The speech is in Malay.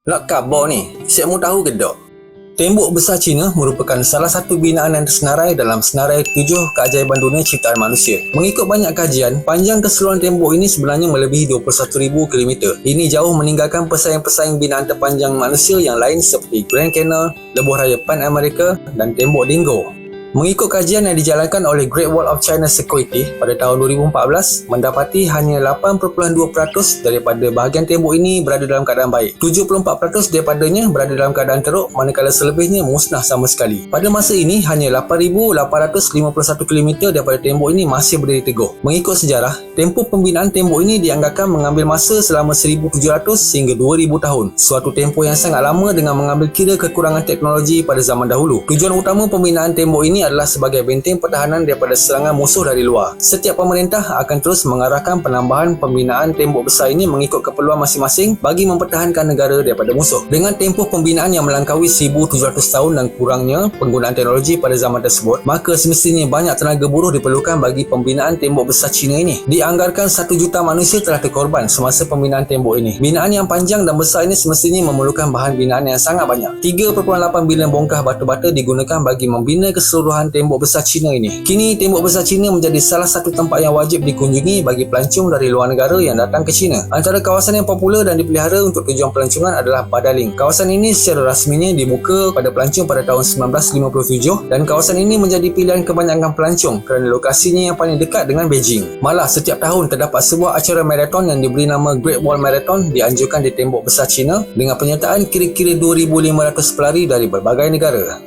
Nak khabar ni, siap mu tahu ke tak? Tembok Besar Cina merupakan salah satu binaan yang tersenarai dalam senarai 7 keajaiban dunia ciptaan manusia. Mengikut banyak kajian, panjang keseluruhan tembok ini sebenarnya melebihi 21,000 km. Ini jauh meninggalkan pesaing-pesaing binaan terpanjang manusia yang lain seperti Grand Canal, Lebuh Raya Pan Amerika dan Tembok Dingo. Mengikut kajian yang dijalankan oleh Great Wall of China Security pada tahun 2014, mendapati hanya 8.2% daripada bahagian tembok ini berada dalam keadaan baik. 74% daripadanya berada dalam keadaan teruk, manakala selebihnya musnah sama sekali. Pada masa ini, hanya 8,851 km daripada tembok ini masih berdiri teguh. Mengikut sejarah, tempoh pembinaan tembok ini dianggarkan mengambil masa selama 1,700 hingga 2,000 tahun. Suatu tempoh yang sangat lama dengan mengambil kira kekurangan teknologi pada zaman dahulu. Tujuan utama pembinaan tembok ini adalah sebagai benteng pertahanan daripada serangan musuh dari luar. Setiap pemerintah akan terus mengarahkan penambahan pembinaan tembok besar ini mengikut keperluan masing-masing bagi mempertahankan negara daripada musuh. Dengan tempoh pembinaan yang melangkaui 1,700 tahun dan kurangnya penggunaan teknologi pada zaman tersebut, maka semestinya banyak tenaga buruh diperlukan bagi pembinaan tembok besar Cina ini. Dianggarkan 1 juta manusia telah terkorban semasa pembinaan tembok ini. Binaan yang panjang dan besar ini semestinya memerlukan bahan binaan yang sangat banyak. 3.8 bilion bongkah batu bata digunakan bagi membina keseluruhan tembok besar Cina ini. Kini tembok besar Cina menjadi salah satu tempat yang wajib dikunjungi bagi pelancong dari luar negara yang datang ke China. Antara kawasan yang popular dan dipelihara untuk tujuan pelancongan adalah Padaling. Kawasan ini secara rasminya dibuka pada pelancong pada tahun 1957 dan kawasan ini menjadi pilihan kebanyakan pelancong kerana lokasinya yang paling dekat dengan Beijing. Malah setiap tahun terdapat sebuah acara marathon yang diberi nama Great Wall Marathon dianjurkan di tembok besar Cina dengan penyertaan kira-kira 2,500 pelari dari berbagai negara.